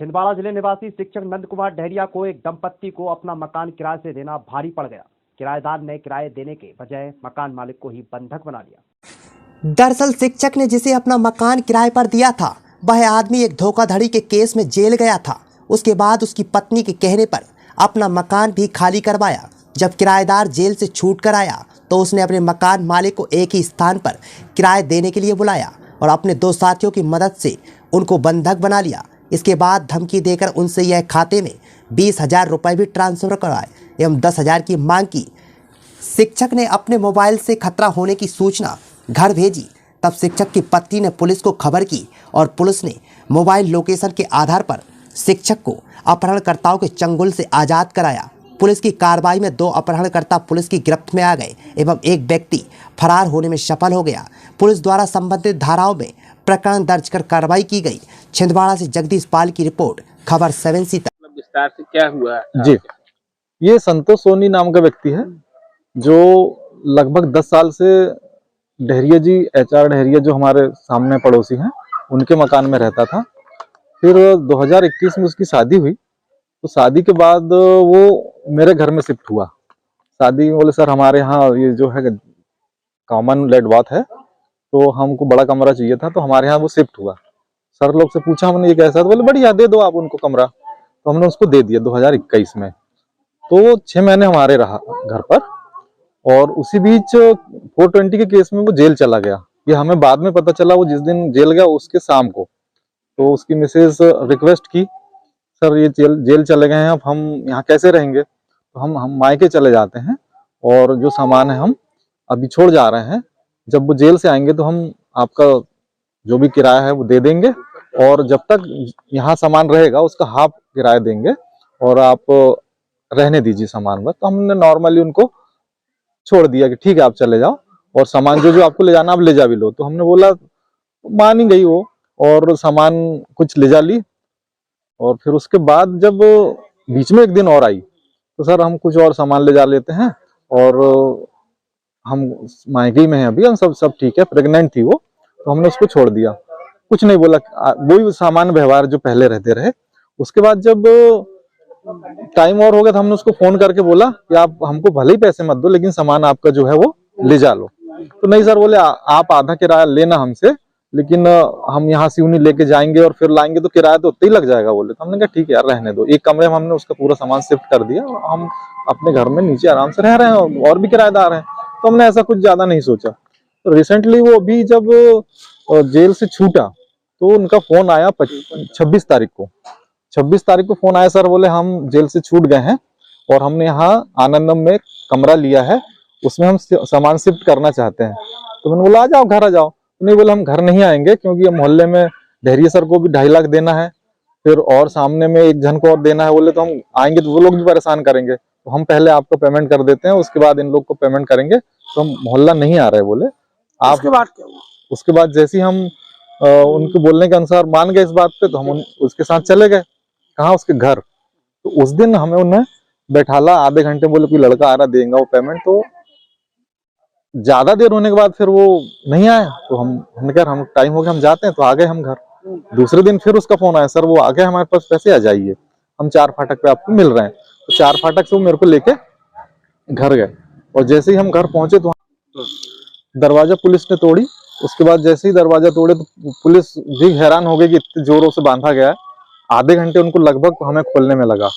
छिंदवाड़ा जिले निवासी शिक्षक नंद कुमार डहरिया को एक दंपत्ति को अपना मकान किराए से देना भारी पड़ गया। किराएदार ने किराए देने के बजाय मकान मालिक को ही बंधक बना लिया। दरअसल शिक्षक ने जिसे अपना मकान किराए पर दिया था, वह आदमी एक धोखाधड़ी के केस में जेल गया था। उसके बाद उसकी पत्नी के कहने पर अपना मकान भी खाली करवाया। जब किराएदार जेल से छूट कर आया तो उसने अपने मकान मालिक को एक ही स्थान पर किराए देने के लिए बुलाया और अपने दो साथियों की मदद से उनको बंधक बना लिया। इसके बाद धमकी देकर उनसे यह खाते में 20,000 रुपये भी ट्रांसफर करवाए एवं 10,000 की मांग की। शिक्षक ने अपने मोबाइल से खतरा होने की सूचना घर भेजी। तब शिक्षक की पत्नी ने पुलिस को खबर की और पुलिस ने मोबाइल लोकेशन के आधार पर शिक्षक को अपहरणकर्ताओं के चंगुल से आज़ाद कराया। पुलिस की कार्रवाई में 2 अपहरणकर्ता पुलिस की गिरफ्त में आ गए एवं एक व्यक्ति फरार होने में सफल हो गया। पुलिस द्वारा संबंधित धाराओं में प्रकरण दर्ज कर कार्रवाई की गई। छिंदवाड़ा से जगदीश पाल की रिपोर्ट, खबर 7 सीता। विस्तार से क्या हुआ जी, ये संतोष सोनी नाम का व्यक्ति है जो लगभग 10 साल से डहरिया जी HR डहरिया जो हमारे सामने पड़ोसी हैं उनके मकान में रहता था। फिर 2021 में उसकी शादी हुई, तो शादी के बाद वो मेरे घर में शिफ्ट हुआ। शादी में बोले सर हमारे यहाँ ये जो है कॉमन लेट बात है तो हमको बड़ा कमरा चाहिए था, तो हमारे यहाँ वो शिफ्ट हुआ। सर लोग से पूछा हमने ये कैसा, तो बोले बढ़िया दे दो आप उनको कमरा। तो हमने उसको दे दिया 2021 में। तो वो 6 महीने हमारे रहा घर पर और उसी बीच 420 के केस में वो जेल चला गया। ये हमें बाद में पता चला, वो जिस दिन जेल गया उसके शाम को। तो उसकी मिसेज रिक्वेस्ट की, सर ये जेल चले गए हैं, अब हम यहाँ कैसे रहेंगे, तो हम मायके चले जाते हैं और जो सामान है हम अभी छोड़ जा रहे हैं। जब वो जेल से आएंगे तो हम आपका जो भी किराया है वो दे देंगे और जब तक यहाँ सामान रहेगा उसका हाफ किराया देंगे और आप रहने दीजिए सामान पर। तो हमने नॉर्मली उनको छोड़ दिया कि ठीक है आप चले जाओ और सामान जो आपको ले जाना आप ले जा भी लो। तो हमने बोला, मान ही गई वो और सामान कुछ ले जा ली। और फिर उसके बाद जब बीच में एक दिन और आई तो सर हम कुछ और सामान ले जा लेते हैं और हम मायके में हैं अभी, हम सब ठीक है। प्रेग्नेंट थी वो, तो हमने उसको छोड़ दिया, कुछ नहीं बोला, वही सामान्य व्यवहार जो पहले रहते रहे। उसके बाद जब टाइम और हो गया तो हमने उसको फोन करके बोला कि आप हमको भले ही पैसे मत दो लेकिन सामान आपका जो है वो ले जा लो। तो नहीं सर बोले आप आधा किराया लेना हमसे, लेकिन हम यहाँ सिवनी लेके जाएंगे और फिर लाएंगे तो किराया तो उतना ही लग जाएगा बोले। तो हमने कहा ठीक है यार रहने दो। एक कमरे में हमने उसका पूरा सामान शिफ्ट कर दिया और हम अपने घर में नीचे आराम से रह रहे हैं और भी किराएदार हैं। तो हमने ऐसा कुछ ज्यादा नहीं सोचा। तो रिसेंटली वो अभी जब जेल से छूटा तो उनका फोन आया 26 तारीख को। 26 तारीख को फोन आया, सर बोले हम जेल से छूट गए हैं और हमने यहाँ आनंदम में कमरा लिया है, उसमें हम सामान शिफ्ट करना चाहते हैं। तो मैंने बोला आ जाओ घर आ जाओ। नहीं बोले हम घर नहीं आएंगे क्योंकि मोहल्ले में डहरिया सर को भी 2.5 लाख देना है, फिर और सामने में एक जन को और देना है। बोले तो हम आएंगे तो वो लोग भी परेशान करेंगे, तो हम पहले आपको पेमेंट कर देते हैं, उसके बाद इन लोग को पेमेंट करेंगे। तो हम मोहल्ला नहीं आ रहे बोले। आप उसके बाद क्या हुआ? उसके बाद जैसे ही हम उनके बोलने के अनुसार मान गए इस बात पे, तो हम उसके साथ चले गए। कहाँ? उसके घर। तो उस दिन हमें उन्हें बैठाला आधे घंटे, बोले कोई लड़का आ रहा देगा वो पेमेंट। तो ज्यादा देर होने के बाद फिर वो नहीं आया। तो हमने कहा हम टाइम हो गया हम जाते हैं। तो आ गए हम घर। दूसरे दिन फिर उसका फोन आया, सर वो आ गए हमारे पास पैसे, आ जाइए, हम 4 फाटक पे आपको मिल रहे हैं। तो 4 फाटक से वो मेरे को लेके घर गए और जैसे ही हम घर पहुंचे तो दरवाजा पुलिस ने तोड़ी। उसके बाद जैसे ही दरवाजा तोड़े तो पुलिस भी हैरान हो गई कि इतने जोरों से बांधा गया है। आधे घंटे उनको लगभग हमें खोलने में लगा।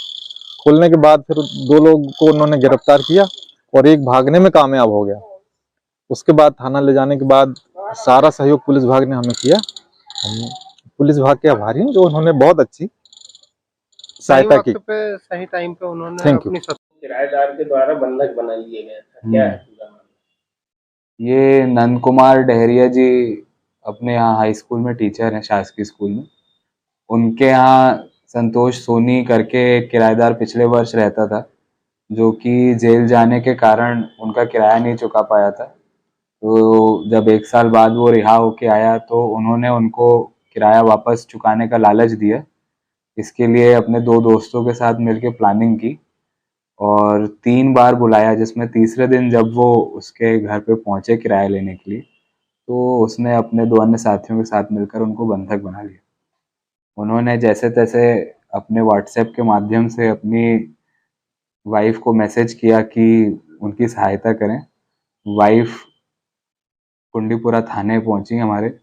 खोलने के बाद फिर 2 लोग को उन्होंने गिरफ्तार किया और एक भागने में कामयाब हो गया। उसके बाद थाना ले जाने के बाद सारा सहयोग पुलिस विभाग ने हमें किया। हम पुलिस विभाग के आभारी हैं जो उन्होंने बहुत अच्छी सहायता की। सही टाइम पे उन्होंने थैंक यू। किराएदार के द्वारा बंधक बना लिए गए था, क्या है? ये नंद कुमार डहरिया जी अपने यहाँ हाई स्कूल में टीचर हैं, शासकीय स्कूल में। उनके यहाँ संतोष सोनी करके किराएदार पिछले वर्ष रहता था, जो कि जेल जाने के कारण उनका किराया नहीं चुका पाया था। तो जब 1 साल बाद वो रिहा होके आया तो उन्होंने उनको किराया वापस चुकाने का लालच दिया। इसके लिए अपने 2 दोस्तों के साथ मिलकर प्लानिंग की और 3 बार बुलाया, जिसमें तीसरे दिन जब वो उसके घर पे पहुंचे किराया लेने के लिए तो उसने अपने 2 अन्य साथियों के साथ मिलकर उनको बंधक बना लिया। उन्होंने जैसे तैसे अपने व्हाट्सएप के माध्यम से अपनी वाइफ को मैसेज किया कि उनकी सहायता करें। वाइफ कुंडीपुरा थाने पहुंची हमारे,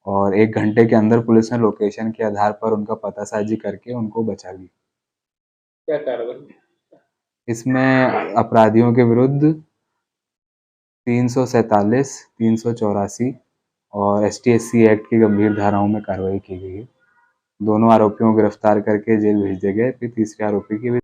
और 1 घंटे के अंदर पुलिस ने लोकेशन के आधार पर उनका पतासाजी करके उनको बचा लिया। क्या कार्रवाई? इसमें अपराधियों के विरुद्ध 347, 384 और ST-SC एक्ट की गंभीर धाराओं में कार्रवाई की गई है। दोनों आरोपियों को गिरफ्तार करके जेल भेज दिया गया है। फिर तीसरे आरोपी की भी